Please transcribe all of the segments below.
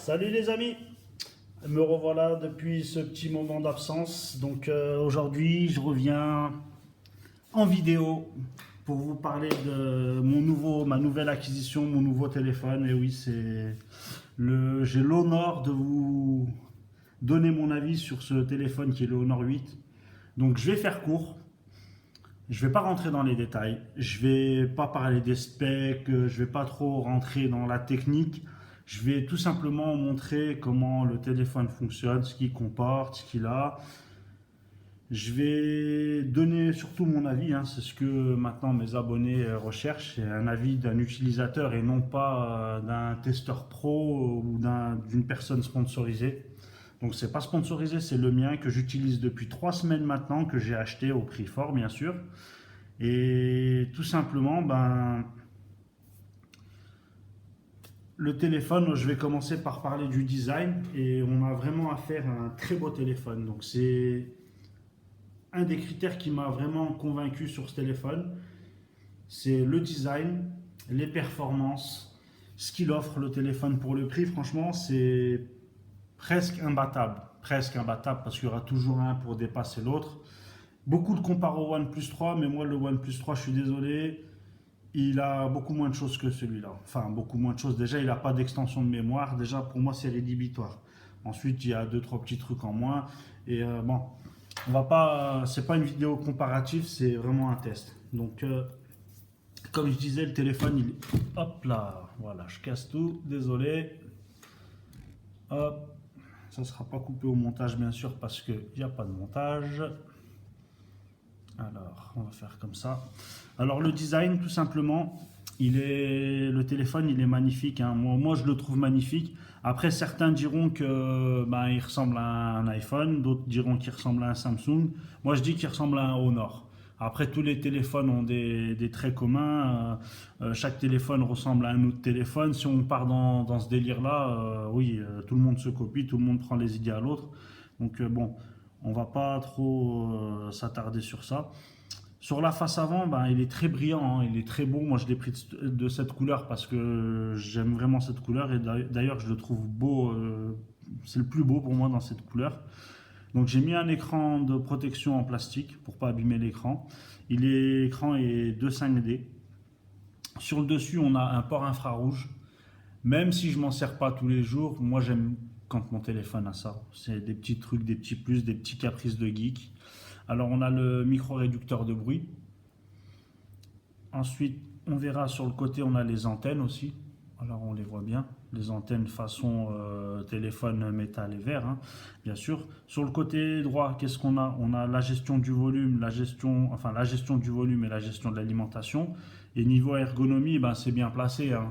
Salut les amis, me revoilà depuis ce petit moment d'absence. Donc aujourd'hui, je reviens en vidéo pour vous parler de ma nouvelle acquisition, mon nouveau téléphone. Et oui, j'ai l'honneur de vous donner mon avis sur ce téléphone qui est le Honor 8. Donc je vais faire court. Je vais pas rentrer dans les détails. Je vais pas parler des specs. Je vais pas trop rentrer dans la technique. Je vais tout simplement montrer comment le téléphone fonctionne, ce qu'il comporte, ce qu'il a. Je vais donner surtout mon avis, hein, c'est ce que maintenant mes abonnés recherchent, c'est un avis d'un utilisateur et non pas d'un testeur pro ou d'une personne sponsorisée. Donc c'est pas sponsorisé, c'est le mien que j'utilise depuis 3 semaines maintenant, que j'ai acheté au prix fort bien sûr. Et tout simplement, le téléphone, je vais commencer par parler du design et on a vraiment affaire à un très beau téléphone. Donc c'est un des critères qui m'a vraiment convaincu sur ce téléphone, c'est le design, les performances, ce qu'il offre le téléphone pour le prix. Franchement, c'est presque imbattable. Presque imbattable parce qu'il y aura toujours un pour dépasser l'autre. Beaucoup le comparent au OnePlus 3, mais moi le OnePlus 3, je suis désolé, il a beaucoup moins de choses que celui-là. Enfin, beaucoup moins de choses. Déjà, il n'a pas d'extension de mémoire. Déjà, pour moi, c'est rédhibitoire. Ensuite, il y a 2-3 petits trucs en moins. Et bon, on va pas. C'est pas une vidéo comparative, c'est vraiment un test. Donc, comme je disais, le téléphone, hop là, voilà, je casse tout. Désolé. Hop, ça ne sera pas coupé au montage, bien sûr, parce qu'il n'y a pas de montage. Alors, on va faire comme ça. Alors, le design, tout simplement, le téléphone, il est magnifique, hein. Moi, je le trouve magnifique. Après, certains diront que il ressemble à un iPhone, d'autres diront qu'il ressemble à un Samsung. Moi, je dis qu'il ressemble à un Honor. Après, tous les téléphones ont des traits communs. Chaque téléphone ressemble à un autre téléphone. Si on part dans ce délire-là, oui, tout le monde se copie, tout le monde prend les idées à l'autre. Donc, bon. On va pas trop s'attarder sur ça. Sur la face avant, il est très brillant, hein, il est très beau. Moi, je l'ai pris de cette couleur parce que j'aime vraiment cette couleur. Et d'ailleurs, je le trouve beau. C'est le plus beau pour moi dans cette couleur. Donc, j'ai mis un écran de protection en plastique pour pas abîmer l'écran. L'écran est 2.5D. Sur le dessus, on a un port infrarouge. Même si je m'en sers pas tous les jours, moi j'aime quand mon téléphone a ça. C'est des petits trucs, des petits plus, des petits caprices de geek. Alors on a le micro réducteur de bruit. Ensuite, on verra sur le côté, on a les antennes aussi. Alors on les voit bien, les antennes façon téléphone métal et verre, hein, bien sûr. Sur le côté droit, qu'est-ce qu'on a? On a la gestion du volume, la gestion du volume et la gestion de l'alimentation. Et niveau ergonomie, c'est bien placé, hein,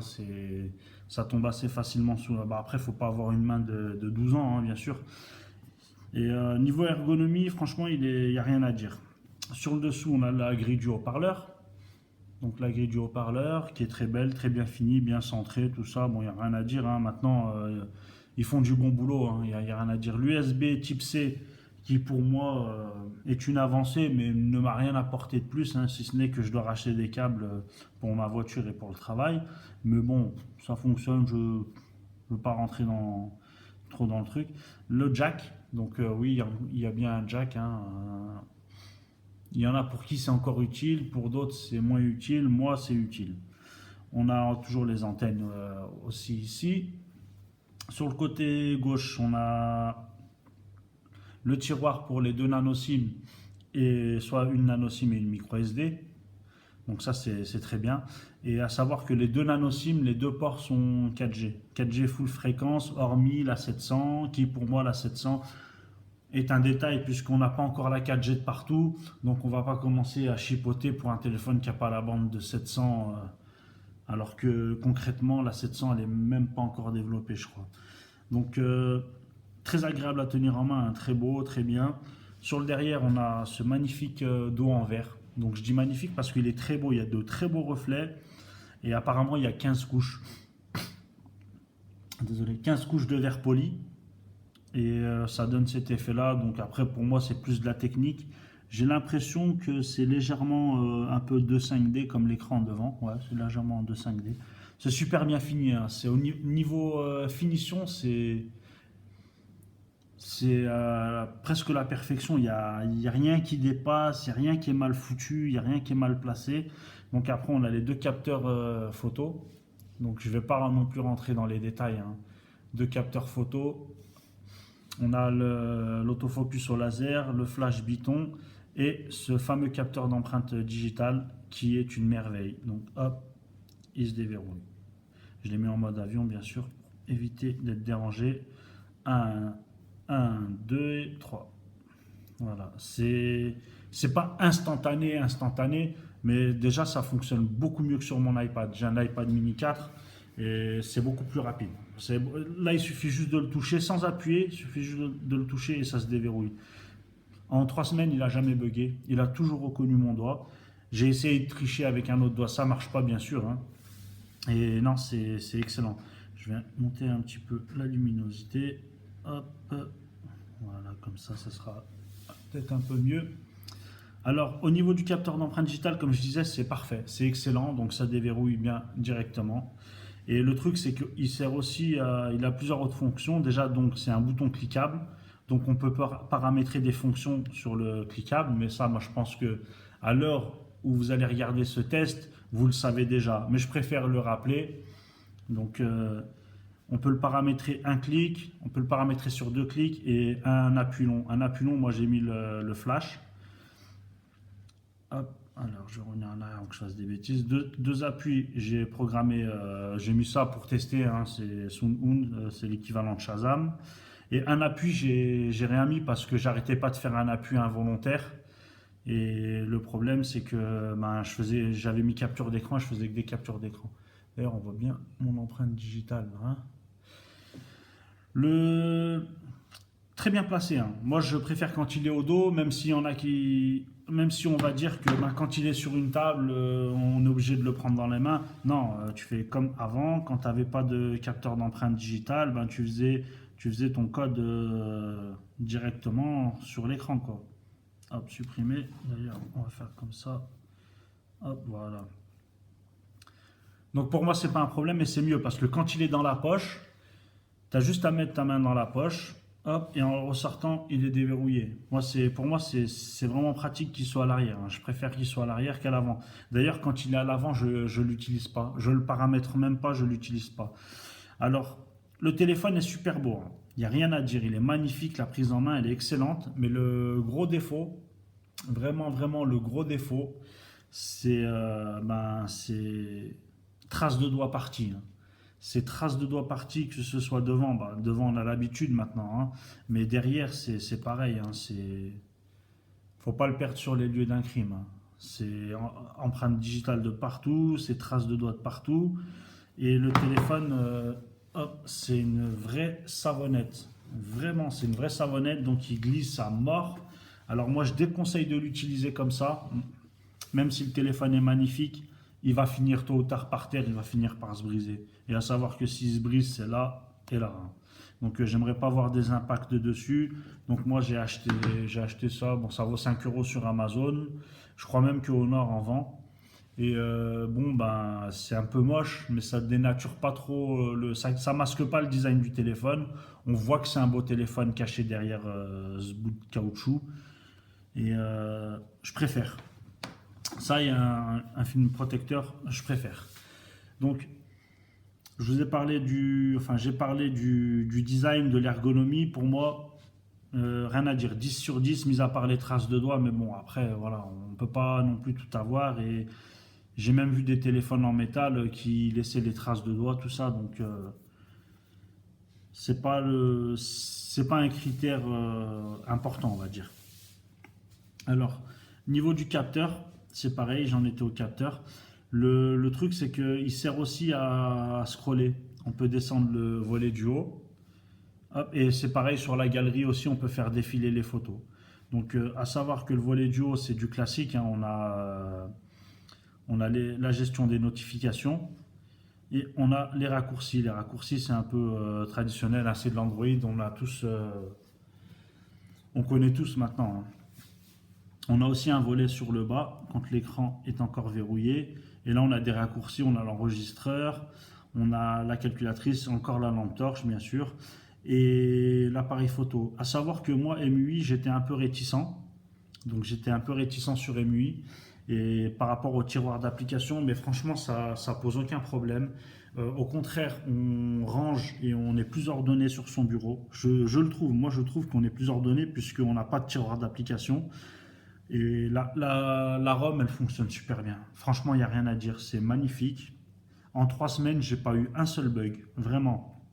ça tombe assez facilement sous. Après, il ne faut pas avoir une main de 12 ans, hein, bien sûr. Et niveau ergonomie, franchement, il n'y a rien à dire. Sur le dessous, on a la grille du haut-parleur. Donc la grille du haut-parleur qui est très belle, très bien finie, bien centrée, tout ça. Bon, il n'y a rien à dire, hein. Maintenant, ils font du bon boulot, hein. Il n'y a rien à dire. L'USB type C, qui pour moi est une avancée, mais ne m'a rien apporté de plus, hein, si ce n'est que je dois racheter des câbles pour ma voiture et pour le travail. Mais bon, ça fonctionne, je ne veux pas rentrer trop dans le truc. Le jack, donc oui, il y a bien un jack, hein. Il y en a pour qui c'est encore utile, pour d'autres c'est moins utile, moi c'est utile. On a toujours les antennes aussi ici. Sur le côté gauche, on a le tiroir pour les 2 nano SIM, et soit une nano SIM et une micro SD. Donc ça c'est très bien. Et à savoir que les 2 nano SIM, les 2 ports sont 4G. 4G full fréquence, hormis la 700, qui pour moi la 700 est un détail puisqu'on n'a pas encore la 4G de partout. Donc on va pas commencer à chipoter pour un téléphone qui n'a pas la bande de 700, alors que concrètement la 700 elle est même pas encore développée, je crois. Donc très agréable à tenir en main, hein, très beau, très bien. Sur le derrière, on a ce magnifique dos en verre. Donc je dis magnifique parce qu'il est très beau, il y a de très beaux reflets. Et apparemment, il y a 15 couches. Désolé, 15 couches de verre poli. Et ça donne cet effet-là. Donc après, pour moi, c'est plus de la technique. J'ai l'impression que c'est légèrement un peu 2.5D comme l'écran devant. Ouais, c'est légèrement en 2.5D. c'est super bien fini, hein. C'est au niveau finition, c'est presque la perfection. Il y a rien qui dépasse, il n'y a rien qui est mal foutu, il n'y a rien qui est mal placé. Donc après, on a les deux capteurs photo. Donc je ne vais pas non plus rentrer dans les détails, hein. Deux capteurs photo. On a l'autofocus au laser, le flash Biton et ce fameux capteur d'empreinte digitale qui est une merveille. Donc hop, il se déverrouille. Je l'ai mis en mode avion, bien sûr, pour éviter d'être dérangé. 1, 2 et 3. Voilà, c'est pas instantané, mais déjà ça fonctionne beaucoup mieux que sur mon iPad. J'ai un iPad mini 4 et c'est beaucoup plus rapide. Là, il suffit juste de le toucher sans appuyer, il suffit juste de le toucher et ça se déverrouille. En 3 semaines, il n'a jamais bugué, il a toujours reconnu mon doigt. J'ai essayé de tricher avec un autre doigt, ça marche pas bien sûr, hein. Et non, c'est excellent. Je vais monter un petit peu la luminosité. Hop, voilà, comme ça sera peut-être un peu mieux. Alors, au niveau du capteur d'empreinte digitale, comme je disais, c'est parfait, c'est excellent, donc ça déverrouille bien directement. Et le truc, c'est qu'il sert aussi, il a plusieurs autres fonctions. Déjà, donc, c'est un bouton cliquable, donc on peut paramétrer des fonctions sur le cliquable, mais ça, moi, je pense que à l'heure où vous allez regarder ce test, vous le savez déjà, mais je préfère le rappeler. Donc, on peut le paramétrer un clic, on peut le paramétrer sur 2 clics et un appui long. Un appui long, moi j'ai mis le flash. Hop, alors je reviens en arrière avant que je fasse des bêtises. Deux appuis, j'ai programmé, j'ai mis ça pour tester, hein, c'est Sun, c'est l'équivalent de Shazam. Et un appui, j'ai rien mis parce que j'arrêtais pas de faire un appui involontaire. Et le problème, c'est que ben, j'avais mis capture d'écran, je faisais que des captures d'écran. D'ailleurs, on voit bien mon empreinte digitale, hein. Le Très bien placé, hein. Moi, je préfère quand il est au dos, même s'il y en a même si on va dire que ben, quand il est sur une table, on est obligé de le prendre dans les mains. Non, tu fais comme avant, quand tu n'avais pas de capteur d'empreinte digitale, ben, tu faisais ton code directement sur l'écran, quoi. Hop, supprimer. D'ailleurs, on va faire comme ça. Hop, voilà. Donc pour moi, c'est pas un problème, mais c'est mieux parce que quand il est dans la poche, tu as juste à mettre ta main dans la poche, hop, et en le ressortant, il est déverrouillé. Pour moi, c'est vraiment pratique qu'il soit à l'arrière, hein. Je préfère qu'il soit à l'arrière qu'à l'avant. D'ailleurs, quand il est à l'avant, je ne l'utilise pas. Je le paramètre même pas, je ne l'utilise pas. Alors, le téléphone est super beau, hein. Il n'y a rien à dire. Il est magnifique, la prise en main, elle est excellente. Mais le gros défaut, vraiment, vraiment, le gros défaut, c'est traces de doigts parties, hein. Ces traces de doigts parties, que ce soit devant, bah, devant on a l'habitude maintenant, hein, mais derrière c'est pareil, hein, faut pas le perdre sur les lieux d'un crime, hein. C'est empreinte digitale de partout, c'est traces de doigts de partout, et le téléphone, hop, c'est une vraie savonnette. Vraiment, c'est une vraie savonnette, donc il glisse à mort. Alors moi, je déconseille de l'utiliser comme ça, même si le téléphone est magnifique, il va finir tôt ou tard par terre, il va finir par se briser. Et à savoir que s'il se brise, c'est là et là, hein. Donc j'aimerais pas avoir des impacts dessus. Donc moi j'ai acheté ça. Bon, ça vaut 5 euros sur Amazon. Je crois même que Honor en vend. Et bon, ben c'est un peu moche, mais ça dénature pas trop, ça masque pas le design du téléphone. On voit que c'est un beau téléphone caché derrière ce bout de caoutchouc. Et je préfère. Ça, il y a un film protecteur, je préfère. Donc, je vous ai parlé j'ai parlé du design, de l'ergonomie. Pour moi, rien à dire. 10 sur 10, mis à part les traces de doigts. Mais bon, après, voilà, on ne peut pas non plus tout avoir. Et j'ai même vu des téléphones en métal qui laissaient les traces de doigts, tout ça. Donc, c'est pas un critère important, on va dire. Alors, niveau du capteur, c'est pareil, j'en étais au capteur. Le truc, c'est qu'il sert aussi à scroller. On peut descendre le volet du haut. Hop, et c'est pareil sur la galerie aussi, on peut faire défiler les photos. Donc, à savoir que le volet du haut, c'est du classique, hein. On a la gestion des notifications et on a les raccourcis. Les raccourcis, c'est un peu traditionnel, hein, c'est de l'Android. On connaît tous maintenant, hein. On a aussi un volet sur le bas quand l'écran est encore verrouillé. Et là, on a des raccourcis, on a l'enregistreur, On a la calculatrice, encore la lampe torche, bien sûr, et l'appareil photo. À savoir que moi, MUI, j'étais un peu réticent. Donc j'étais un peu réticent sur MUI et par rapport au tiroir d'application, mais franchement, ça pose aucun problème. Au contraire, on range et on est plus ordonné sur son bureau. Je le trouve, moi je trouve qu'on est plus ordonné puisqu'on n'a pas de tiroir d'application. Et la ROM, elle fonctionne super bien. Franchement, il n'y a rien à dire, c'est magnifique. En 3 semaines, j'ai pas eu un seul bug, vraiment.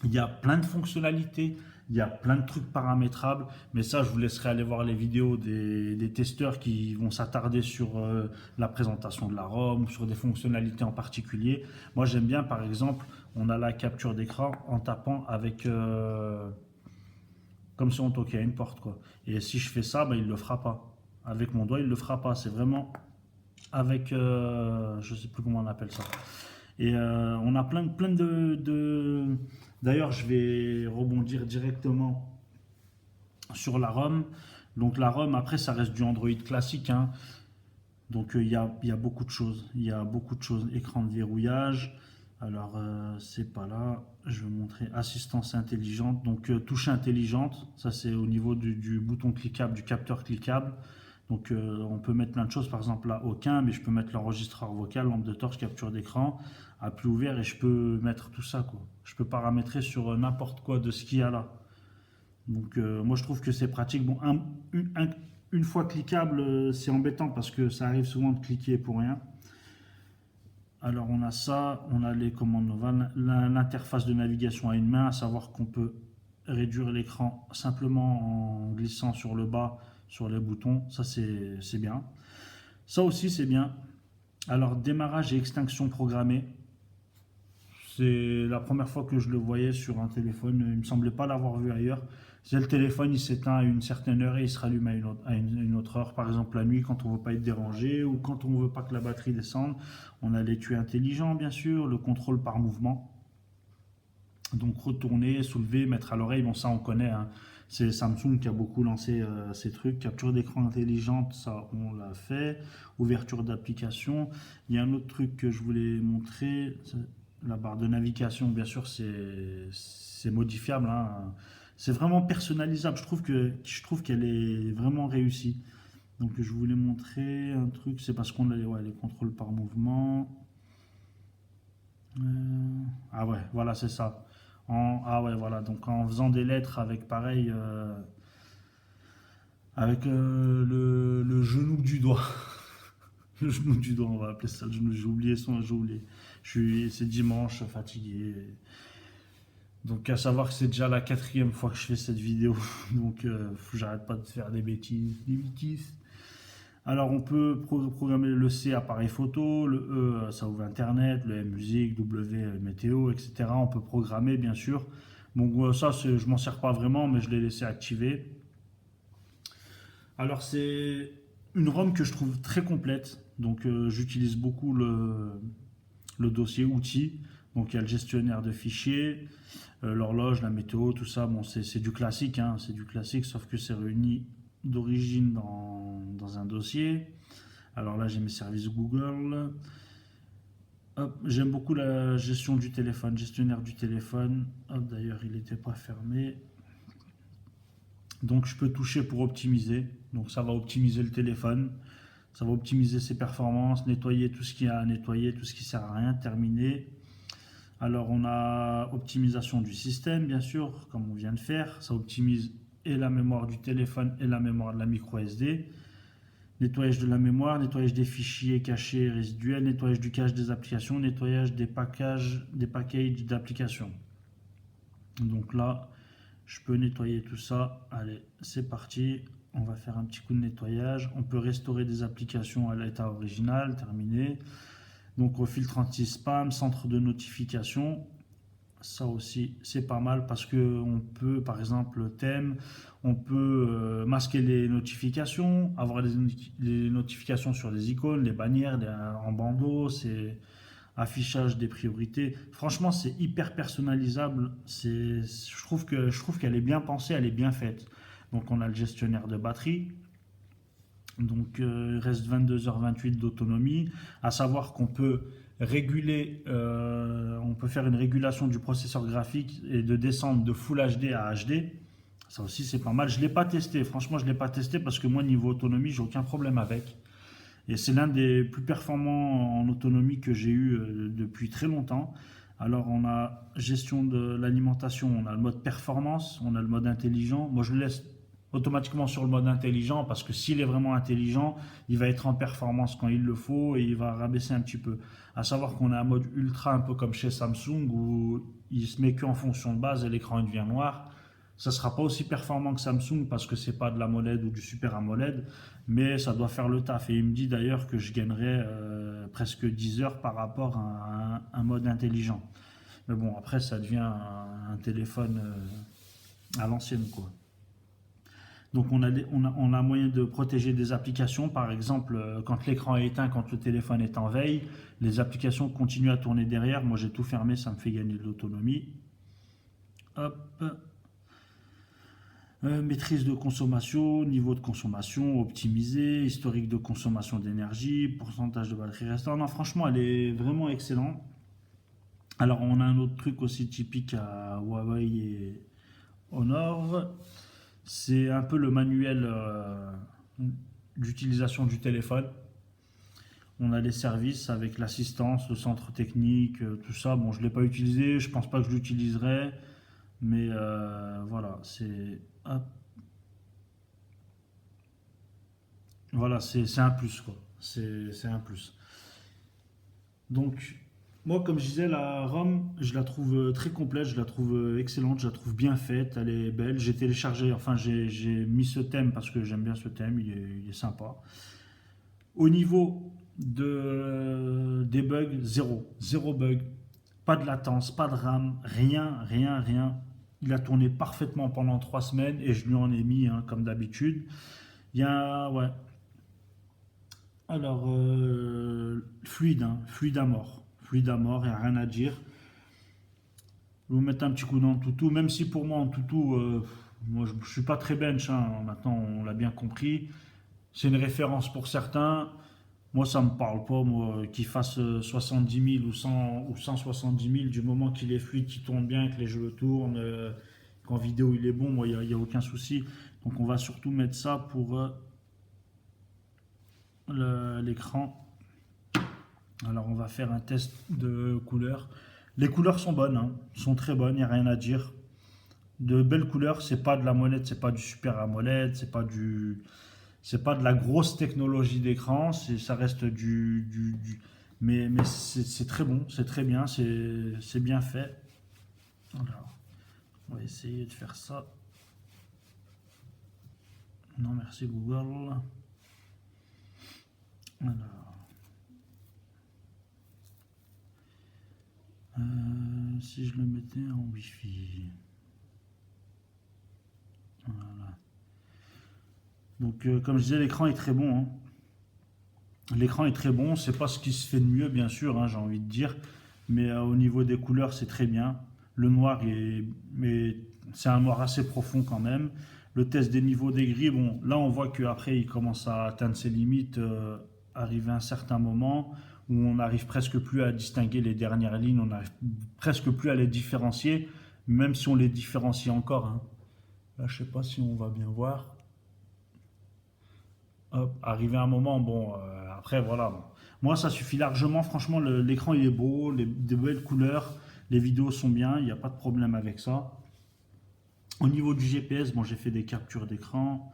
Il y a plein de fonctionnalités, il y a plein de trucs paramétrables, mais ça, je vous laisserai aller voir les vidéos des testeurs qui vont s'attarder sur la présentation de la ROM, sur des fonctionnalités en particulier. Moi, j'aime bien, par exemple, on a la capture d'écran en tapant avec, comme si on toquait à une porte, quoi. Et si je fais ça, ben, il ne le fera pas. Avec mon doigt, il ne le fera pas. C'est vraiment avec, je ne sais plus comment on appelle ça. Et on a plein D'ailleurs, je vais rebondir directement sur la ROM. Donc la ROM, après, ça reste du Android classique, hein. Donc il y a beaucoup de choses. Il y a beaucoup de choses. Écran de verrouillage. Alors, c'est pas là. Je vais vous montrer assistance intelligente. Donc touche intelligente. Ça, c'est au niveau du bouton cliquable, du capteur cliquable. Donc on peut mettre plein de choses, par exemple là aucun, mais je peux mettre l'enregistreur vocal, lampe de torche, capture d'écran, appli ouvert et je peux mettre tout ça quoi. Je peux paramétrer sur n'importe quoi de ce qu'il y a là. Donc moi je trouve que c'est pratique. Bon, une fois cliquable, c'est embêtant parce que ça arrive souvent de cliquer pour rien. Alors on a ça, on a les commandes novales, l'interface de navigation à une main, à savoir qu'on peut réduire l'écran simplement en glissant sur le bas sur les boutons, ça c'est bien. Ça aussi c'est bien. Alors démarrage et extinction programmée, c'est la première fois que je le voyais sur un téléphone, il ne me semblait pas l'avoir vu ailleurs. C'est le téléphone, il s'éteint à une certaine heure et il se rallume à une autre heure, par exemple la nuit quand on ne veut pas être dérangé ou quand on ne veut pas que la batterie descende. On a l'étui intelligent bien sûr, le contrôle par mouvement. Donc retourner, soulever, mettre à l'oreille, bon ça on connaît, hein. C'est Samsung qui a beaucoup lancé ces trucs. Capture d'écran intelligente, ça on l'a fait. Ouverture d'application. Il y a un autre truc que je voulais montrer. La barre de navigation, bien sûr, c'est modifiable, hein. C'est vraiment personnalisable. Je trouve qu'elle est vraiment réussie. Donc je voulais montrer un truc. C'est parce qu'on a les contrôles par mouvement. Ah ouais, voilà, c'est ça. Ah ouais, voilà. Donc en faisant des lettres avec pareil, avec le genou du doigt. Le genou du doigt, on va appeler ça le genou. J'ai oublié. C'est dimanche, fatigué. Donc à savoir que c'est déjà la quatrième fois que je fais cette vidéo. Donc faut que j'arrête pas de faire des bêtises. Des bêtises. Alors on peut programmer le C appareil photo, le E ça ouvre internet, le M musique, W météo, etc. On peut programmer bien sûr. Bon ça je m'en sers pas vraiment mais je l'ai laissé activer. Alors c'est une ROM que je trouve très complète. Donc j'utilise beaucoup le dossier outils. Donc il y a le gestionnaire de fichiers, l'horloge, la météo, tout ça. Bon c'est du classique, hein, c'est du classique sauf que c'est réuni d'origine dans un dossier. Alors là, j'ai mes services Google. Hop, j'aime beaucoup la gestion du téléphone, gestionnaire du téléphone. Hop, d'ailleurs, il n'était pas fermé. Donc, je peux toucher pour optimiser. Donc, ça va optimiser le téléphone. Ça va optimiser ses performances, nettoyer tout ce qu'il y a à nettoyer, tout ce qui ne sert à rien, terminer. Alors, on a optimisation du système, bien sûr, comme on vient de faire. Ça optimise et la mémoire du téléphone et la mémoire de la micro SD. Nettoyage de la mémoire, nettoyage des fichiers cachés et résiduels, nettoyage du cache des applications, nettoyage des packages d'applications. Donc là, je peux nettoyer tout ça. Allez, c'est parti. On va faire un petit coup de nettoyage. On peut restaurer des applications à l'état original, terminé. Donc au filtre anti-spam, centre de notification. Ça aussi, c'est pas mal parce que on peut, par exemple, le thème, on peut masquer les notifications, avoir les notifications sur les icônes, les bannières en bandeau, c'est affichage des priorités. Franchement, c'est hyper personnalisable. Je trouve qu'elle est bien pensée, elle est bien faite. Donc, on a le gestionnaire de batterie. Donc, il reste 22h28 d'autonomie. À savoir qu'on peut réguler, on peut faire une régulation du processeur graphique et de descendre de Full HD à HD. Ça aussi, c'est pas mal. Je ne l'ai pas testé. Franchement, je ne l'ai pas testé parce que moi, niveau autonomie, j'ai aucun problème avec. Et c'est l'un des plus performants en autonomie que j'ai eu depuis très longtemps. Alors, on a gestion de l'alimentation, on a le mode performance, on a le mode intelligent. Moi, je le laisse automatiquement sur le mode intelligent parce que s'il est vraiment intelligent, il va être en performance quand il le faut et il va rabaisser un petit peu. À savoir qu'on a un mode ultra un peu comme chez Samsung où il se met qu'en fonction de base et l'écran il devient noir. Ça ne sera pas aussi performant que Samsung parce que c'est pas de l'AMOLED ou du Super AMOLED, mais ça doit faire le taf. Et il me dit d'ailleurs que je gagnerais presque 10 heures par rapport à un mode intelligent. Mais bon, après, ça devient un téléphone à l'ancienne, quoi. Donc, on a moyen de protéger des applications. Par exemple, quand l'écran est éteint, quand le téléphone est en veille, les applications continuent à tourner derrière. Moi, j'ai tout fermé, ça me fait gagner de l'autonomie. Hop. Maîtrise de consommation, niveau de consommation optimisé, historique de consommation d'énergie, pourcentage de batterie restant. Non, franchement, elle est vraiment excellente. Alors, on a un autre truc aussi typique à Huawei et Honor. C'est un peu le manuel d'utilisation du téléphone. On a les services avec l'assistance, le centre technique, tout ça. Bon, je ne l'ai pas utilisé, je pense pas que je l'utiliserai. Mais voilà, c'est hop. Voilà, c'est un plus, quoi. C'est un plus. Donc, moi, comme je disais, la ROM, je la trouve très complète, je la trouve excellente, je la trouve bien faite, elle est belle. J'ai téléchargé, enfin, j'ai mis ce thème parce que j'aime bien ce thème, il est sympa. Au niveau des bugs, zéro. Zéro bug. Pas de latence, pas de RAM, rien, rien, rien. Il a tourné parfaitement pendant 3 semaines et je lui en ai mis, hein, comme d'habitude. Il y a, ouais, alors, fluide, hein, fluide à mort. Fluide à mort, il n'y a rien à dire. Vous mettez un petit coup dans le toutou, même si pour moi en toutou, moi je ne suis pas très bench, hein, maintenant on l'a bien compris. C'est une référence pour certains. Moi ça ne me parle pas, moi, qu'il fasse 70 000 ou 100 ou 170 000, du moment qu'il est fluide, qu'il tourne bien, que les jeux tournent, qu'en vidéo il est bon, moi il n'y a aucun souci. Donc on va surtout mettre ça pour l'écran. Alors on va faire un test de couleurs. Les couleurs sont bonnes, hein, sont très bonnes, il n'y a rien à dire. De belles couleurs, c'est pas de la molette, c'est pas du super AMOLED, c'est pas de la grosse technologie d'écran, ça reste mais c'est très bon, c'est très bien, c'est bien fait. Alors, on va essayer de faire ça. Non, merci Google. Alors, si je le mettais en Wi-Fi. Voilà. Donc, comme je disais, l'écran est très bon, hein. L'écran est très bon, c'est pas ce qui se fait de mieux, bien sûr, hein, j'ai envie de dire, mais au niveau des couleurs, c'est très bien. Le noir mais c'est un noir assez profond quand même. Le test des niveaux des gris, bon, là on voit qu'après il commence à atteindre ses limites, arriver à un certain moment où on n'arrive presque plus à distinguer les dernières lignes, on n'arrive presque plus à les différencier, même si on les différencie encore, hein. Là, je sais pas si on va bien voir. Hop, arrivé à un moment, bon, après voilà. Bon. Moi, ça suffit largement. Franchement, l'écran il est beau, des belles couleurs, les vidéos sont bien, il n'y a pas de problème avec ça. Au niveau du GPS, bon, j'ai fait des captures d'écran.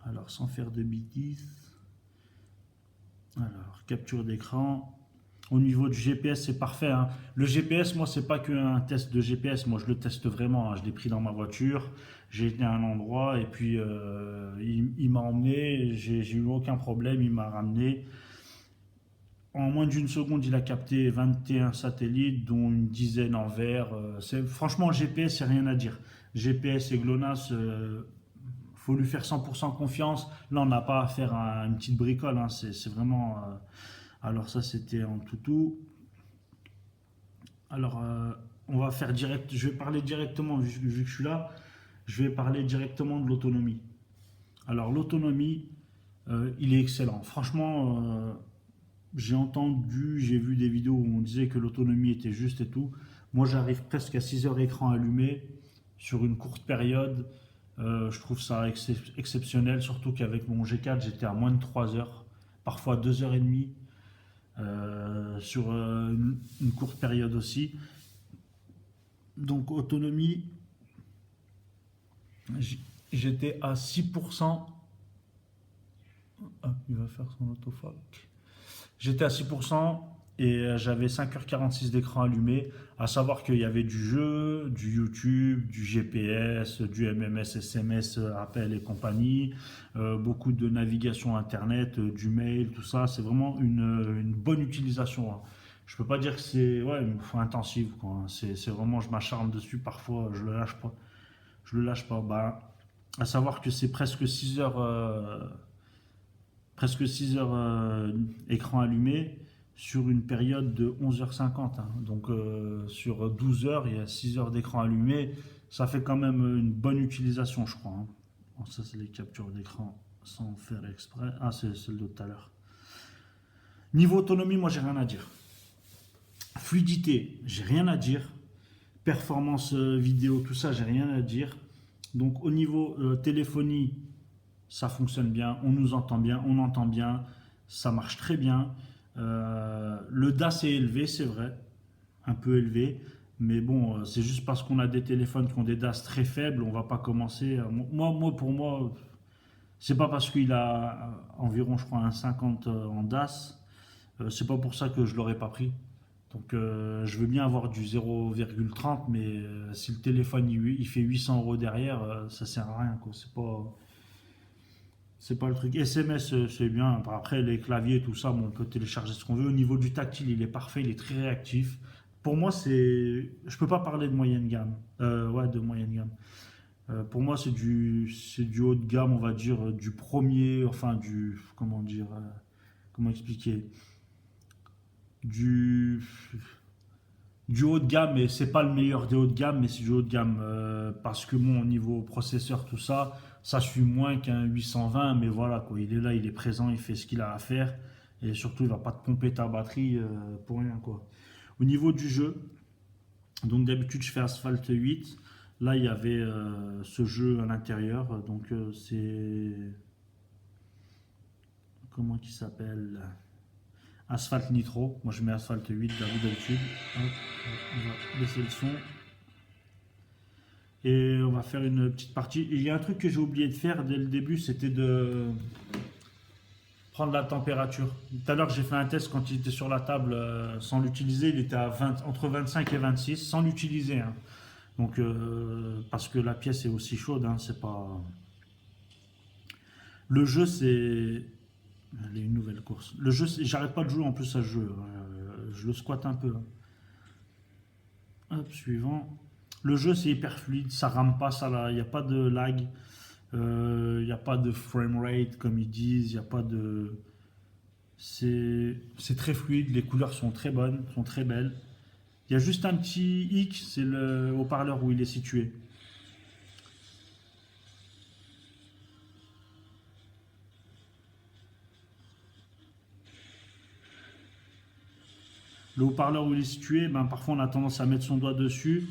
Alors, sans faire de bêtises. Alors, capture d'écran. Au niveau du GPS, c'est parfait, hein. Le GPS, moi, c'est pas qu'un test de GPS. Moi, je le teste vraiment, hein. Je l'ai pris dans ma voiture. J'ai été à un endroit et puis il m'a emmené. J'ai eu aucun problème. Il m'a ramené. En moins d'une seconde, il a capté 21 satellites, dont une dizaine en vert. Franchement, le GPS, c'est rien à dire. GPS et GLONASS, faut lui faire 100% confiance. Là, on n'a pas affaire à une petite bricole, hein. C'est vraiment. Alors, ça, c'était en toutou. Alors, on va faire direct. Je vais parler directement, vu que je suis là, je vais parler directement de l'autonomie. Alors, l'autonomie, il est excellent. Franchement, j'ai entendu, j'ai vu des vidéos où on disait que l'autonomie était juste et tout. Moi, j'arrive presque à 6 heures écran allumé sur une courte période. Je trouve ça exceptionnel, surtout qu'avec mon G4, j'étais à moins de 3 heures, parfois 2 heures et demie, sur une courte période aussi. Donc, autonomie, j'étais à 6%. Ah, il va faire son autofolk. J'étais à 6% et j'avais 5h46 d'écran allumé. À savoir qu'il y avait du jeu, du YouTube, du GPS, du MMS, SMS, appel et compagnie, beaucoup de navigation internet, du mail, tout ça. C'est vraiment une bonne utilisation, hein. Je peux pas dire que c'est ouais, intensive, quoi, hein. C'est vraiment, je m'acharne dessus parfois, je le lâche pas. Je le lâche pas. Bah, à savoir que c'est presque 6 heures écran allumé sur une période de 11h50, hein. Donc sur 12 heures, il y a 6 heures d'écran allumé. Ça fait quand même une bonne utilisation, je crois, hein. Bon, ça, c'est les captures d'écran sans faire exprès. Ah, c'est celle de tout à l'heure. Niveau autonomie, moi, j'ai rien à dire. Fluidité, j'ai rien à dire. Performance vidéo, tout ça, j'ai rien à dire. Donc au niveau téléphonie, ça fonctionne bien, on nous entend bien, on entend bien, ça marche très bien. Le DAS est élevé, c'est vrai, un peu élevé, mais bon, c'est juste parce qu'on a des téléphones qui ont des DAS très faibles, on va pas commencer. Pour moi, c'est pas parce qu'il a environ, je crois, un 50 en DAS, c'est pas pour ça que je l'aurais pas pris. Donc je veux bien avoir du 0,30, mais si le téléphone il fait 800 € derrière, ça sert à rien, quoi. C'est pas le truc. SMS, c'est bien. Après, les claviers, tout ça, bon, on peut télécharger ce qu'on veut. Au niveau du tactile, il est parfait, il est très réactif. Pour moi, c'est. Je peux pas parler de moyenne gamme. Ouais, de moyenne gamme. Pour moi, c'est du haut de gamme, on va dire, du premier, enfin, comment dire, comment expliquer, du, du haut de gamme, mais c'est pas le meilleur des hauts de gamme, mais c'est du haut de gamme. Parce que bon, au niveau processeur, tout ça, ça suit moins qu'un 820, mais voilà, quoi. Il est là, il est présent, il fait ce qu'il a à faire. Et surtout, il va pas te pomper ta batterie pour rien, quoi. Au niveau du jeu, donc d'habitude, je fais Asphalt 8. Là, il y avait ce jeu à l'intérieur. Donc, c'est. Comment il s'appelle? Asphalt Nitro. Moi, je mets Asphalt 8 d'habitude. Hop, on va baisser le son. Et on va faire une petite partie. Et il y a un truc que j'ai oublié de faire dès le début, c'était de prendre la température. Tout à l'heure, j'ai fait un test quand il était sur la table sans l'utiliser. Il était à 20, entre 25 et 26 sans l'utiliser, hein. Donc, parce que la pièce est aussi chaude, hein, c'est pas. Le jeu, c'est. Allez, une nouvelle course. Le jeu, j'arrête pas de jouer en plus à ce jeu. Je le squatte un peu, hein. Hop, suivant. Le jeu, c'est hyper fluide, ça rame pas, il n'y a pas de lag. Il n'y a pas de frame rate comme ils disent, il n'y a pas de. C'est très fluide, les couleurs sont très bonnes, sont très belles. Il y a juste un petit hic, c'est le haut-parleur où il est situé. Le haut-parleur où il est situé, ben, parfois on a tendance à mettre son doigt dessus.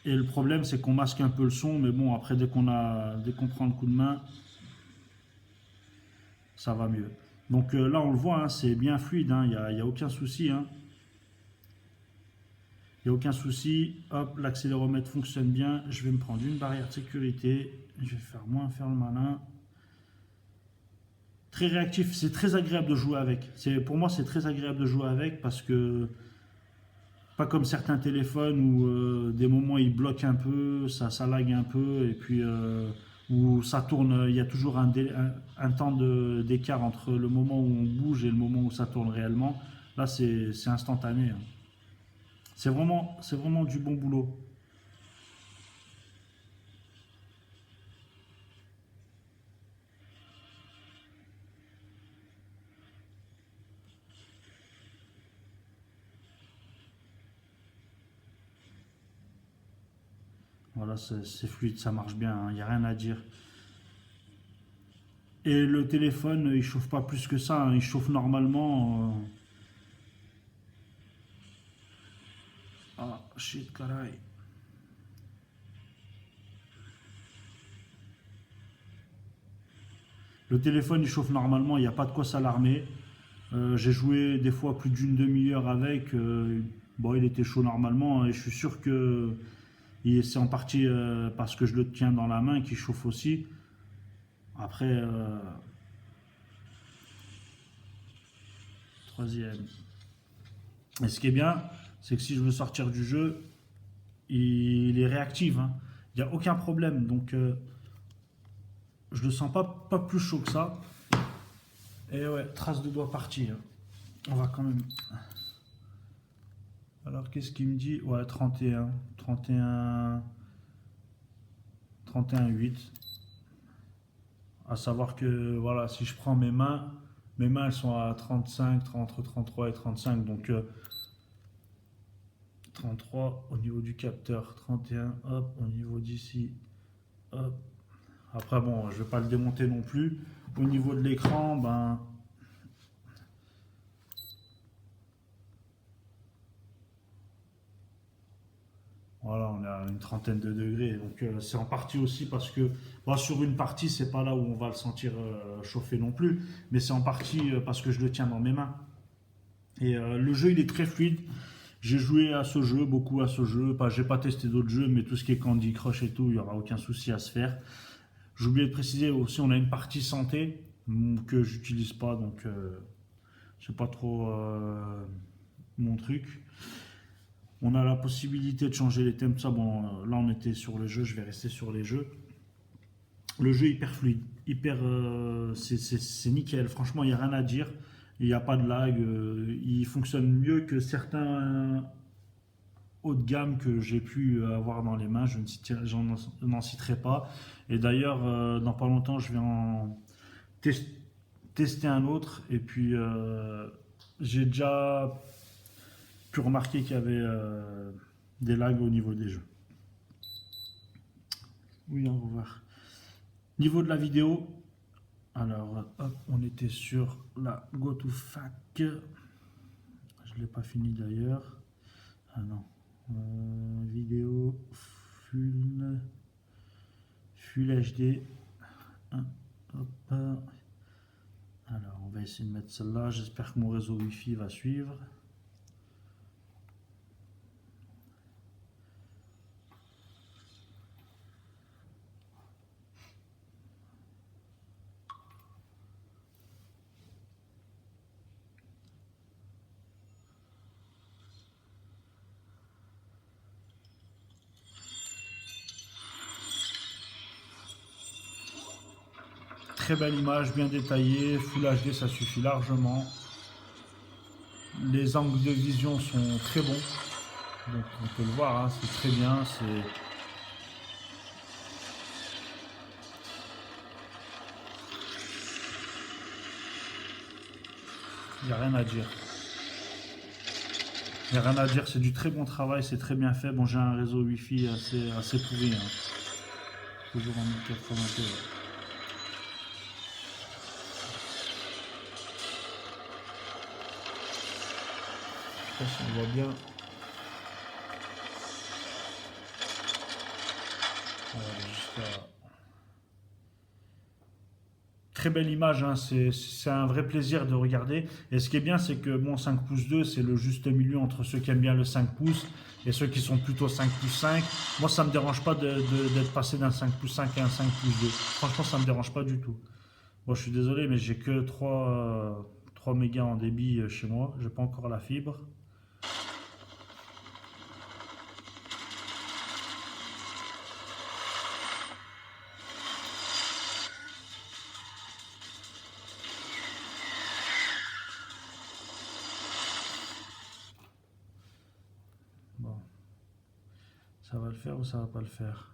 Et le problème, c'est qu'on masque un peu le son, mais bon, après, dès qu'on prend le coup de main, ça va mieux. Donc là, on le voit, hein, c'est bien fluide, hein, y a aucun souci, hein. Il n'y a aucun souci. Hop, l'accéléromètre fonctionne bien. Je vais me prendre une barrière de sécurité. Je vais faire moins faire le malin. Très réactif. C'est très agréable de jouer avec. Pour moi, c'est très agréable de jouer avec parce que pas comme certains téléphones où des moments ils bloquent un peu, ça lag un peu et puis où ça tourne. Il y a toujours un temps d'écart entre le moment où on bouge et le moment où ça tourne réellement. Là, c'est instantané, hein. C'est vraiment du bon boulot. Voilà, c'est fluide, ça marche bien, il n'y a rien à dire. Et le téléphone, il chauffe pas plus que ça, hein. Il chauffe normalement. Ah, shit, caray. Le téléphone, il chauffe normalement, il n'y a pas de quoi s'alarmer. J'ai joué des fois plus d'une demi-heure avec. Bon, il était chaud normalement et je suis sûr que c'est en partie parce que je le tiens dans la main qu'il chauffe aussi. Après, troisième. Et ce qui est bien, c'est que si je veux sortir du jeu, il est réactif, hein. Il n'y a aucun problème. Donc, je le sens pas plus chaud que ça. Et ouais, trace de doigt partie, hein. On va quand même. Alors, qu'est-ce qu'il me dit? Ouais, 31. 31. 31,8. À savoir que, voilà, si je prends mes mains elles sont à 35, entre 33 et 35. Donc, 33 au niveau du capteur, 31, hop, au niveau d'ici, hop. Après, bon, je vais pas le démonter non plus. Au niveau de l'écran, ben, voilà, on est à une trentaine de degrés. Donc, c'est en partie aussi parce que, bon, sur une partie, c'est pas là où on va le sentir chauffer non plus, mais c'est en partie parce que je le tiens dans mes mains. Et le jeu, il est très fluide. J'ai joué à ce jeu, beaucoup à ce jeu. Pas, j'ai pas testé d'autres jeux, mais tout ce qui est Candy Crush et tout, il n'y aura aucun souci à se faire. J'ai oublié de préciser aussi, on a une partie santé que j'utilise pas, donc c'est pas trop mon truc. On a la possibilité de changer les thèmes. Ça, bon, là on était sur le jeu, je vais rester sur les jeux. Le jeu est hyper fluide, hyper, c'est nickel. Franchement, il n'y a rien à dire. Il n'y a pas de lag. Il fonctionne mieux que certains haut de gamme que j'ai pu avoir dans les mains. N'en citerai pas. Et d'ailleurs, dans pas longtemps, je vais en tes- tester un autre. Et puis, j'ai déjà pu remarquer qu'il y avait des lags au niveau des jeux. Oui, on va voir. Niveau de la vidéo, alors, hop, on était sur la GoToFac. Je ne l'ai pas fini d'ailleurs. Ah non. Vidéo full HD. Hop. Alors, on va essayer de mettre celle-là. J'espère que mon réseau Wi-Fi va suivre. Très belle image, bien détaillée. Full HD, ça suffit largement. Les angles de vision sont très bons. Donc, on peut le voir, hein, c'est très bien. Il n'y a rien à dire. Il n'y a rien à dire, c'est du très bon travail, c'est très bien fait. Bon, j'ai un réseau Wi-Fi assez pourri, hein. Toujours en 1080p. Je sais pas si on voit bien. Voilà, très belle image, hein, c'est un vrai plaisir de regarder. Et ce qui est bien, c'est que bon, 5 pouces 2, c'est le juste milieu entre ceux qui aiment bien le 5 pouces et ceux qui sont plutôt 5 pouces 5. Moi, ça me dérange pas d'être passé d'un 5 pouces 5 à un 5 pouces 2. Franchement, ça me dérange pas du tout. Bon, je suis désolé, mais j'ai que 3 mégas en débit chez moi. J'ai pas encore la fibre. Bon, ça va le faire ou ça va pas le faire?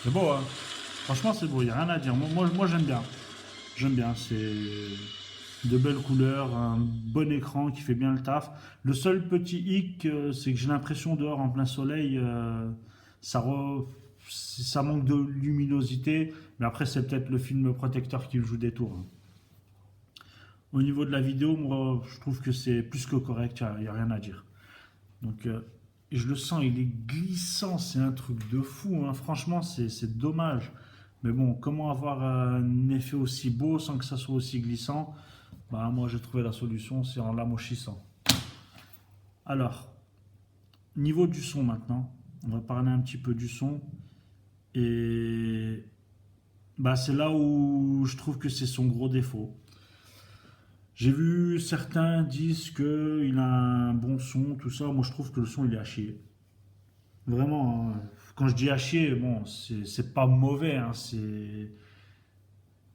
C'est beau, hein? Franchement, c'est beau, il n'y a rien à dire. Moi j'aime bien. J'aime bien, c'est. de belles couleurs, un bon écran qui fait bien le taf. Le seul petit hic, c'est que j'ai l'impression dehors en plein soleil, ça, ça manque de luminosité. Mais après, c'est peut-être le film protecteur qui me joue des tours, hein. Au niveau de la vidéo, moi, je trouve que c'est plus que correct, il n'y a rien à dire. Donc, et je le sens, il est glissant, c'est un truc de fou, hein. Franchement, c'est dommage. Mais bon, comment avoir un effet aussi beau sans que ça soit aussi glissant? Bah, moi, j'ai trouvé la solution, c'est en l'amochissant. Alors, niveau du son maintenant, on va parler un petit peu du son. Et bah, c'est là où je trouve que c'est son gros défaut. J'ai vu certains disent qu'il a un bon son, tout ça. Moi, je trouve que le son, il est à chier. Vraiment, hein. Quand je dis à chier, bon, c'est pas mauvais, hein,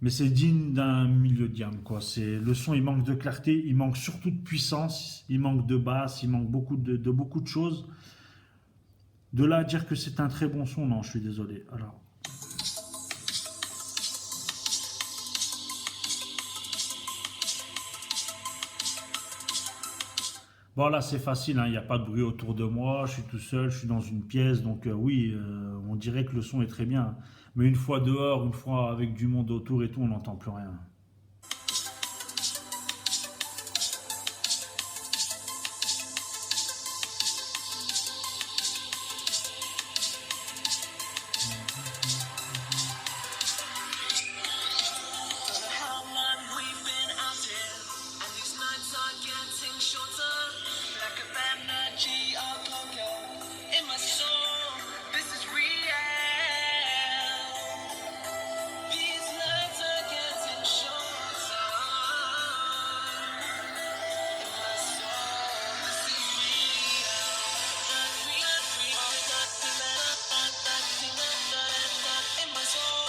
mais c'est digne d'un milieu de gamme, quoi. Le son, il manque de clarté, il manque surtout de puissance, il manque de basse, il manque de beaucoup de choses. De là à dire que c'est un très bon son, non, je suis désolé. Alors, bon, là, c'est facile, hein, il n'y a pas de bruit autour de moi, je suis tout seul, je suis dans une pièce, donc oui, on dirait que le son est très bien. Mais une fois dehors, une fois avec du monde autour et tout, on n'entend plus rien. How long we've been out here, and these nights are getting shorter. Like a energy of hunger in my soul. This is real. These nights are getting shorter. In my soul, this is real. In my soul.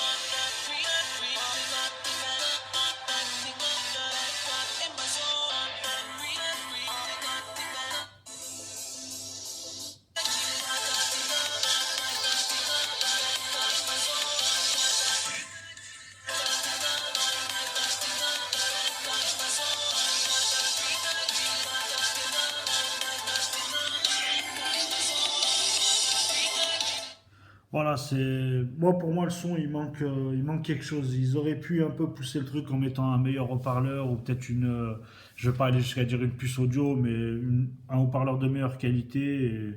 Voilà, c'est moi pour moi le son il manque quelque chose. Ils auraient pu un peu pousser le truc en mettant un meilleur haut-parleur ou peut-être je vais pas aller jusqu'à dire une puce audio, mais un haut-parleur de meilleure qualité.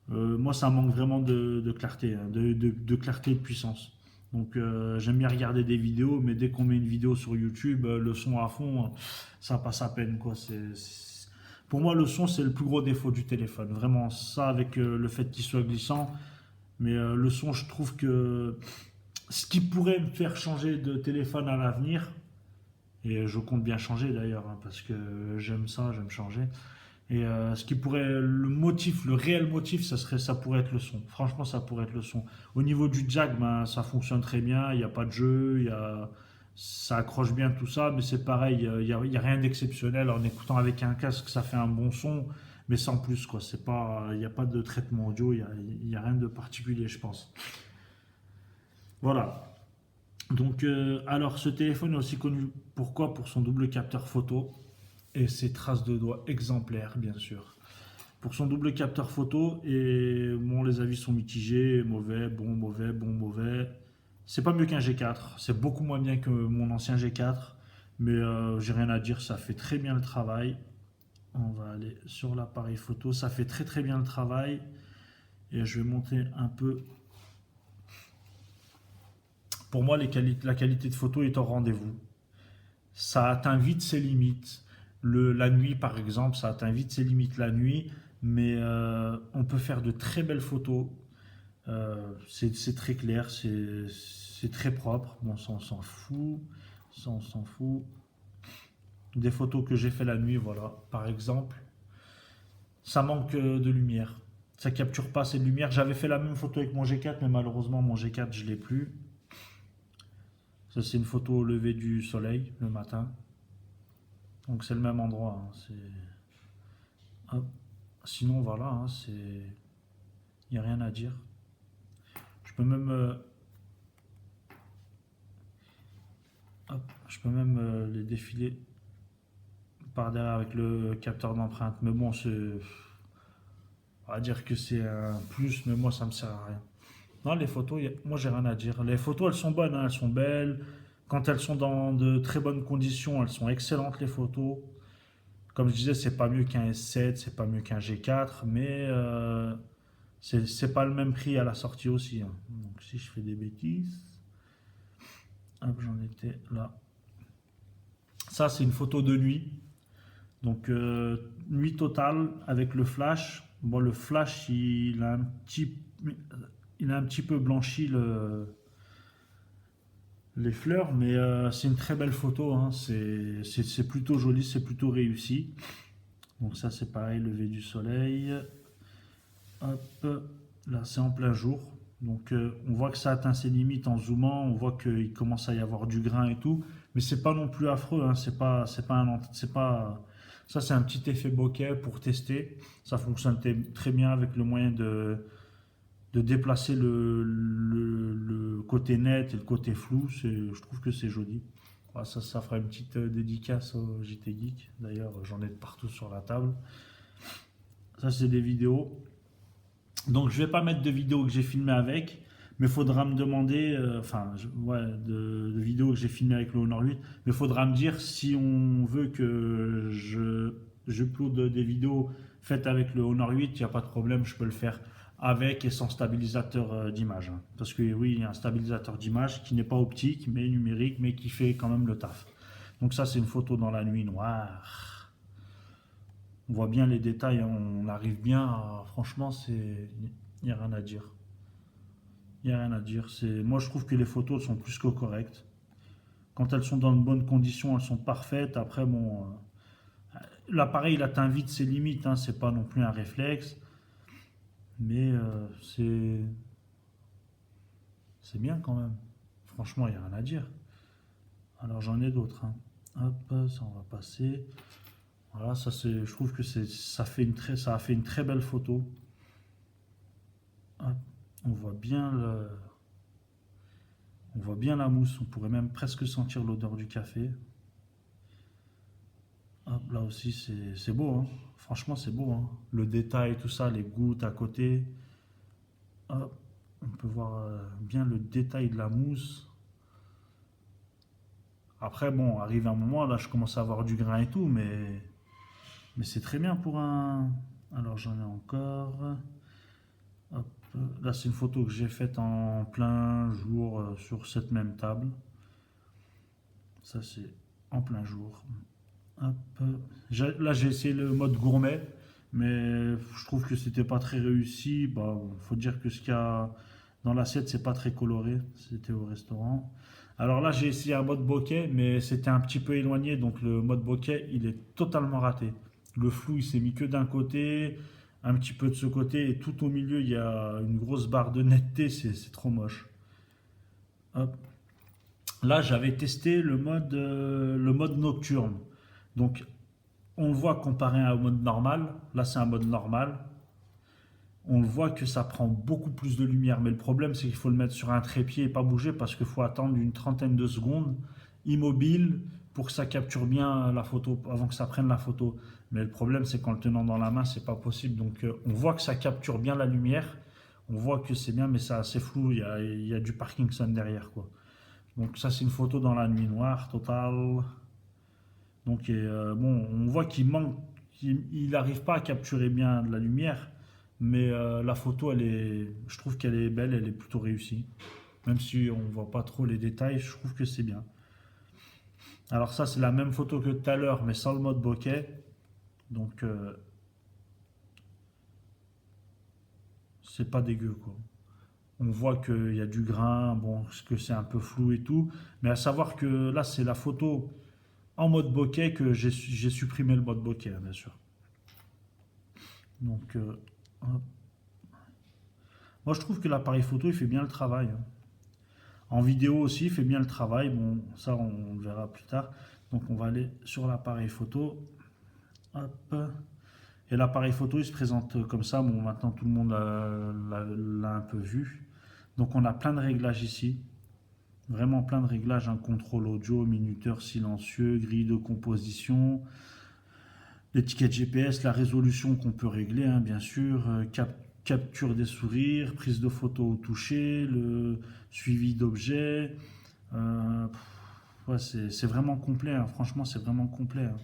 Moi, ça manque vraiment de clarté, hein, de clarté et de puissance. Donc j'aime bien regarder des vidéos, mais dès qu'on met une vidéo sur YouTube, le son à fond, ça passe à peine, quoi. Pour moi, le son, c'est le plus gros défaut du téléphone. Vraiment, ça avec le fait qu'il soit glissant. Mais le son, je trouve que ce qui pourrait me faire changer de téléphone à l'avenir, et je compte bien changer d'ailleurs, hein, parce que j'aime ça, j'aime changer. Et ce qui pourrait, le motif, le réel motif, ça pourrait être le son. Franchement, ça pourrait être le son. Au niveau du jack, ben, ça fonctionne très bien, il n'y a pas de jeu, ça accroche bien tout ça, mais c'est pareil, il y a rien d'exceptionnel. En écoutant avec un casque, ça fait un bon son, mais sans plus, quoi. C'est pas, il n'y a pas de traitement audio, il y a rien de particulier, je pense. Voilà. Donc, alors, ce téléphone est aussi connu pourquoi? Pour son double capteur photo et ses traces de doigts exemplaires, bien sûr. Pour son double capteur photo, et bon, les avis sont mitigés, mauvais, bon, mauvais, bon, mauvais. C'est pas mieux qu'un G4, c'est beaucoup moins bien que mon ancien G4, mais j'ai rien à dire, ça fait très bien le travail. On va aller sur l'appareil photo, ça fait très très bien le travail. Et je vais monter un peu. Pour moi, la qualité de photo est au rendez-vous. Ça atteint vite ses limites. La nuit, par exemple, ça atteint vite ses limites la nuit, mais on peut faire de très belles photos. C'est très clair, c'est très propre. Bon, ça, on s'en fout. Ça, on s'en fout. Des photos que j'ai fait la nuit, voilà. Par exemple, ça manque de lumière. Ça capture pas assez de lumière. J'avais fait la même photo avec mon G4, mais malheureusement, mon G4, je l'ai plus. Ça, c'est une photo au lever du soleil le matin. Donc, c'est le même endroit, hein. Hop. Sinon, voilà, hein, il n'y a rien à dire. Je peux même. Hop. Hop, je peux même les défiler par derrière avec le capteur d'empreinte. Mais bon, on va dire que c'est un plus, mais moi, ça me sert à rien. Non, les photos, moi, j'ai rien à dire. Les photos, elles sont bonnes, hein, elles sont belles. Quand elles sont dans de très bonnes conditions, elles sont excellentes, les photos. Comme je disais, c'est pas mieux qu'un S7, c'est pas mieux qu'un G4, mais c'est pas le même prix à la sortie aussi, hein. Donc, si je fais des bêtises, hop, j'en étais là. Ça, c'est une photo de nuit. Donc, nuit totale avec le flash. Bon, le flash, il a un petit peu blanchi les fleurs, mais c'est une très belle photo, hein. C'est plutôt joli, c'est plutôt réussi. Donc, ça, c'est pareil, lever du soleil. Hop, là, c'est en plein jour. Donc, on voit que ça atteint ses limites en zoomant. On voit qu'il commence à y avoir du grain et tout. Mais c'est pas non plus affreux, hein. Ça, c'est un petit effet bokeh pour tester. Ça fonctionne très bien avec le moyen de déplacer le côté net et le côté flou. Je trouve que c'est joli. Voilà, ça fera une petite dédicace au JT Geek. D'ailleurs, j'en ai de partout sur la table. Ça, c'est des vidéos. Donc, je vais pas mettre de vidéos que j'ai filmées avec, mais il faudra me demander, ouais, de vidéos que j'ai filmées avec le Honor 8, mais il faudra me dire si on veut que je upload des vidéos faites avec le Honor 8, il n'y a pas de problème, je peux le faire avec et sans stabilisateur d'image, hein. Parce que oui, il y a un stabilisateur d'image qui n'est pas optique, mais numérique, mais qui fait quand même le taf. Donc ça, c'est une photo dans la nuit noire. On voit bien les détails, hein, on arrive bien franchement, il n'y a rien à dire. Il n'y a rien à dire. Moi, je trouve que les photos sont plus que correctes. Quand elles sont dans de bonnes conditions, elles sont parfaites. Après, bon, l'appareil, il atteint vite ses limites, hein, c'est pas non plus un réflexe. Mais c'est bien quand même. Franchement, il n'y a rien à dire. Alors, j'en ai d'autres, hein. Hop, ça, on va passer. Voilà, je trouve que ça a fait une très belle photo. Hop, on voit bien on voit bien la mousse. On pourrait même presque sentir l'odeur du café. Hop, là aussi, c'est beau, hein. Franchement, c'est beau, hein. Le détail, tout ça, les gouttes à côté. Hop, on peut voir bien le détail de la mousse. Après, bon, arrive un moment, là, je commence à avoir du grain et tout, mais c'est très bien pour un. Alors, j'en ai encore. Hop, là, c'est une photo que j'ai faite en plein jour sur cette même table. Ça, c'est en plein jour. Hop. Là, j'ai essayé le mode gourmet, mais je trouve que c'était pas très réussi. Bah, faut dire que ce qu'il y a dans l'assiette, c'est pas très coloré. C'était au restaurant. Alors là, j'ai essayé un mode bokeh, mais c'était un petit peu éloigné, donc le mode bokeh, il est totalement raté. Le flou, il s'est mis que d'un côté, un petit peu de ce côté, et tout au milieu, il y a une grosse barre de netteté, c'est trop moche. Hop. Là, j'avais testé le mode nocturne. Donc, on le voit comparé à un mode normal. Là, c'est un mode normal. On le voit que ça prend beaucoup plus de lumière. Mais le problème, c'est qu'il faut le mettre sur un trépied et pas bouger parce qu'il faut attendre une trentaine de secondes immobile pour que ça capture bien la photo, avant que ça prenne la photo. Mais le problème, c'est qu'en le tenant dans la main, c'est pas possible. Donc, on voit que ça capture bien la lumière. On voit que c'est bien, mais c'est assez flou. Il y a du Parkinson derrière, quoi. Donc, ça, c'est une photo dans la nuit noire totale. Donc, bon, on voit qu'il manque, il n'arrive pas à capturer bien de la lumière, mais la photo, je trouve qu'elle est belle, elle est plutôt réussie. Même si on ne voit pas trop les détails, je trouve que c'est bien. Alors ça, c'est la même photo que tout à l'heure, mais sans le mode bokeh. Donc, c'est pas dégueu, quoi. On voit qu'il y a du grain, bon, que c'est un peu flou et tout. Mais à savoir que là, c'est la photo en mode bokeh que j'ai supprimé le mode bokeh, hein, bien sûr. Donc, moi je trouve que l'appareil photo il fait bien le travail, hein. En vidéo aussi il fait bien le travail. Bon, ça on le verra plus tard. Donc on va aller sur l'appareil photo. Hop. Et l'appareil photo il se présente comme ça. Bon, maintenant tout le monde l'a un peu vu. Donc on a plein de réglages ici. Vraiment plein de réglages, un contrôle audio, minuteur silencieux, grille de composition, l'étiquette GPS, la résolution qu'on peut régler, hein, bien sûr, capture des sourires, prise de photo au toucher, le suivi d'objets. Ouais, c'est vraiment complet, hein. Franchement, c'est vraiment complet, hein.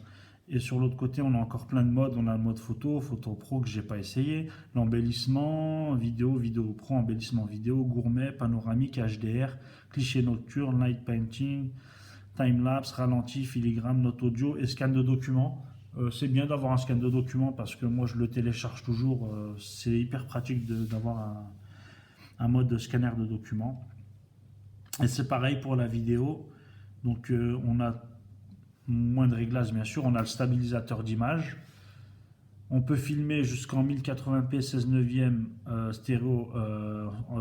Et sur l'autre côté, on a encore plein de modes. On a le mode photo, photo pro que j'ai pas essayé, l'embellissement, vidéo, vidéo pro, embellissement vidéo, gourmet, panoramique, HDR, cliché nocturne, light painting, time-lapse, ralenti, filigrane, note audio et scan de documents. C'est bien d'avoir un scan de documents parce que moi je le télécharge toujours. C'est hyper pratique d'avoir un mode de scanner de documents. Et c'est pareil pour la vidéo. Donc on a moins de réglages bien sûr. On a le stabilisateur d'image. On peut filmer jusqu'en 1080p 16 neuvième stéréo,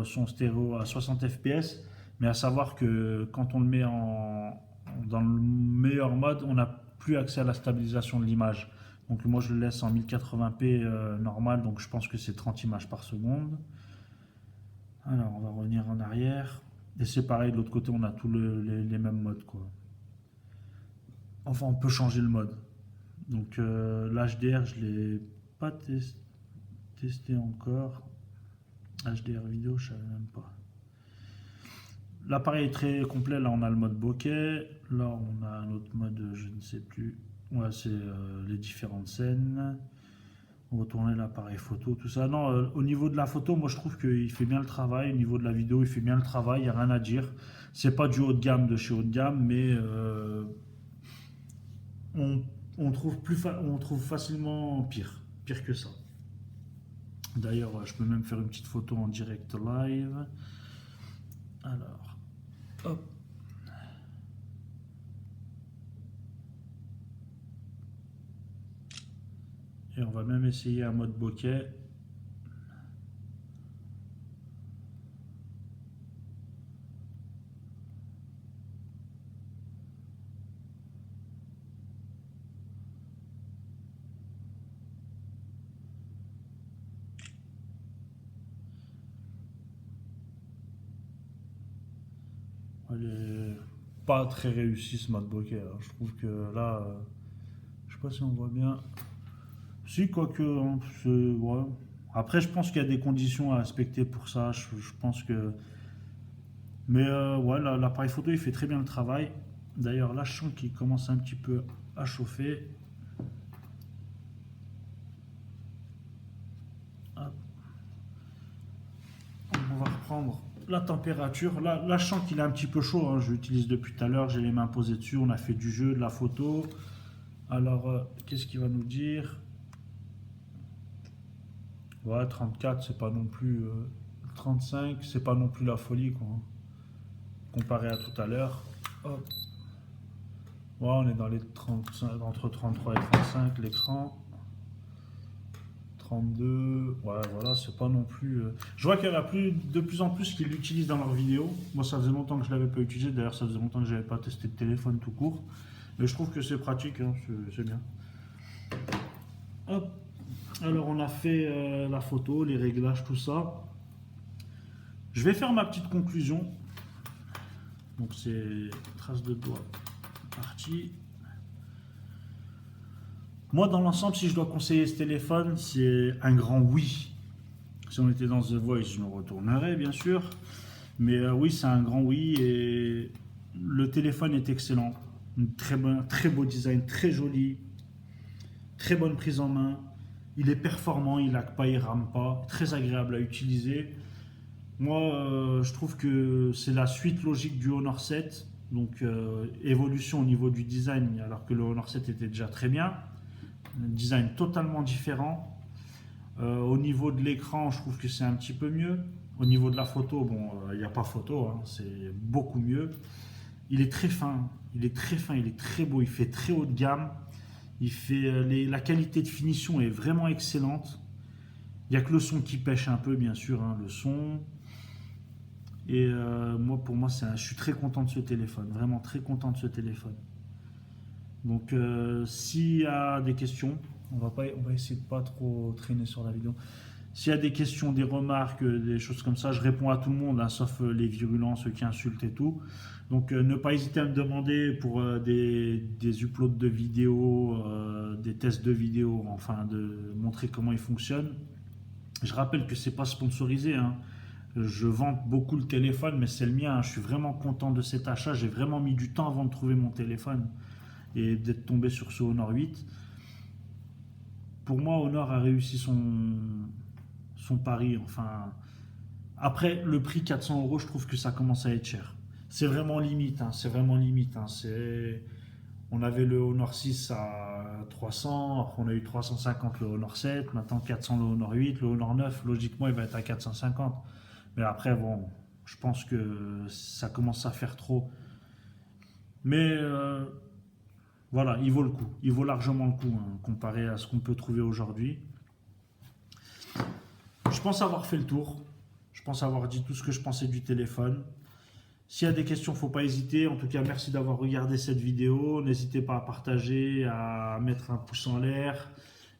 son stéréo à 60 fps. Mais à savoir que quand on le met dans le meilleur mode, on n'a plus accès à la stabilisation de l'image. Donc moi je le laisse en 1080p normal, donc je pense que c'est 30 images par seconde. Alors on va revenir en arrière. Et c'est pareil, de l'autre côté on a tous les mêmes modes, quoi. Enfin on peut changer le mode. Donc l'HDR je ne l'ai pas testé encore. HDR vidéo je ne savais même pas. L'appareil est très complet, là on a le mode bokeh, là on a un autre mode, je ne sais plus. Ouais, c'est les différentes scènes. Retourner l'appareil photo, tout ça. Non, au niveau de la photo, moi je trouve qu'il fait bien le travail. Au niveau de la vidéo, il fait bien le travail, il n'y a rien à dire. C'est pas du haut de gamme de chez haut de gamme, mais on, on trouve facilement pire que ça. D'ailleurs, je peux même faire une petite photo en direct live. Alors, hop. Et on va même essayer un mode bokeh. Elle est pas très réussie ce mode bokeh, hein. Je trouve que là, je sais pas si on voit bien. Si, quoique, hein, ouais. Après, je pense qu'il y a des conditions à respecter pour ça. Je pense que. Mais ouais, l'appareil photo, il fait très bien le travail. D'ailleurs, là, je sens qu'il commence un petit peu à chauffer. Hop. On va reprendre la température. Là, je sens qu'il est un petit peu chaud, hein. Je l'utilise depuis tout à l'heure. J'ai les mains posées dessus. On a fait du jeu, de la photo. Alors, qu'est-ce qu'il va nous dire? Ouais, 34, c'est pas non plus. 35, c'est pas non plus la folie, quoi, hein, comparé à tout à l'heure. Hop. Ouais, on est dans les 35, entre 33 et 35 l'écran. 32, ouais, voilà, c'est pas non plus. Je vois qu'il y en a de plus en plus qui l'utilisent dans leurs vidéos. Moi, ça faisait longtemps que je l'avais pas utilisé. D'ailleurs, ça faisait longtemps que j'avais pas testé de téléphone tout court. Mais je trouve que c'est pratique, hein, c'est bien. Hop. Alors, on a fait la photo, les réglages, tout ça. Je vais faire ma petite conclusion. Donc, c'est trace de doigt partie. Moi, dans l'ensemble, si je dois conseiller ce téléphone, c'est un grand oui. Si on était dans The Voice, je me retournerais, bien sûr. Mais oui, c'est un grand oui. Et le téléphone est excellent. Très beau design, très joli. Très bonne prise en main. Il est performant, il lag pas, il rame pas. Très agréable à utiliser. Moi, je trouve que c'est la suite logique du Honor 7. Donc, évolution au niveau du design, alors que le Honor 7 était déjà très bien. Un design totalement différent. Au niveau de l'écran, je trouve que c'est un petit peu mieux. Au niveau de la photo, bon, il n'y a pas photo, hein, c'est beaucoup mieux. Il est très fin, il est très fin, il est très beau, il fait très haut de gamme. La qualité de finition est vraiment excellente. Il n'y a que le son qui pêche un peu, bien sûr, hein, le son. Et pour moi, je suis très content de ce téléphone, vraiment très content de ce téléphone. Donc, s'il y a des questions, on va essayer de pas trop traîner sur la vidéo. S'il y a des questions, des remarques, des choses comme ça, je réponds à tout le monde, hein, sauf les virulents, ceux qui insultent et tout. Donc ne pas hésiter à me demander pour des uploads de vidéos, des tests de vidéos, enfin de montrer comment ils fonctionnent. Je rappelle que c'est pas sponsorisé, hein. Je vends beaucoup le téléphone, mais c'est le mien, hein. Je suis vraiment content de cet achat. J'ai vraiment mis du temps avant de trouver mon téléphone et d'être tombé sur ce Honor 8. Pour moi, Honor a réussi son pari. Enfin, après, le prix 400 euros, je trouve que ça commence à être cher. C'est vraiment limite, hein, c'est vraiment limite, hein. On avait le Honor 6 à 300, après on a eu 350 le Honor 7, maintenant 400 le Honor 8, le Honor 9, logiquement il va être à 450. Mais après, bon, je pense que ça commence à faire trop. Mais voilà, il vaut le coup, il vaut largement le coup, hein, comparé à ce qu'on peut trouver aujourd'hui. Je pense avoir fait le tour. Je pense avoir dit tout ce que je pensais du téléphone. S'il y a des questions, faut pas hésiter. En tout cas, merci d'avoir regardé cette vidéo. N'hésitez pas à partager, à mettre un pouce en l'air.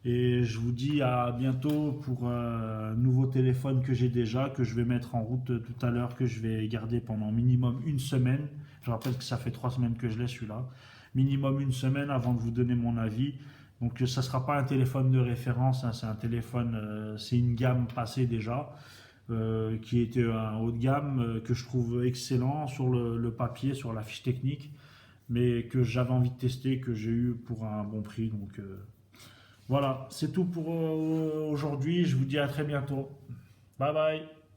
Et je vous dis à bientôt pour un nouveau téléphone que j'ai déjà, que je vais mettre en route tout à l'heure, que je vais garder pendant minimum une semaine. Je rappelle que ça fait 3 semaines que je l'ai celui-là. Minimum une semaine avant de vous donner mon avis. Donc ça ne sera pas un téléphone de référence, hein, c'est un téléphone, c'est une gamme passée déjà, qui était un haut de gamme, que je trouve excellent sur le papier, sur la fiche technique, mais que j'avais envie de tester, que j'ai eu pour un bon prix. Donc voilà, c'est tout pour aujourd'hui, je vous dis à très bientôt. Bye bye.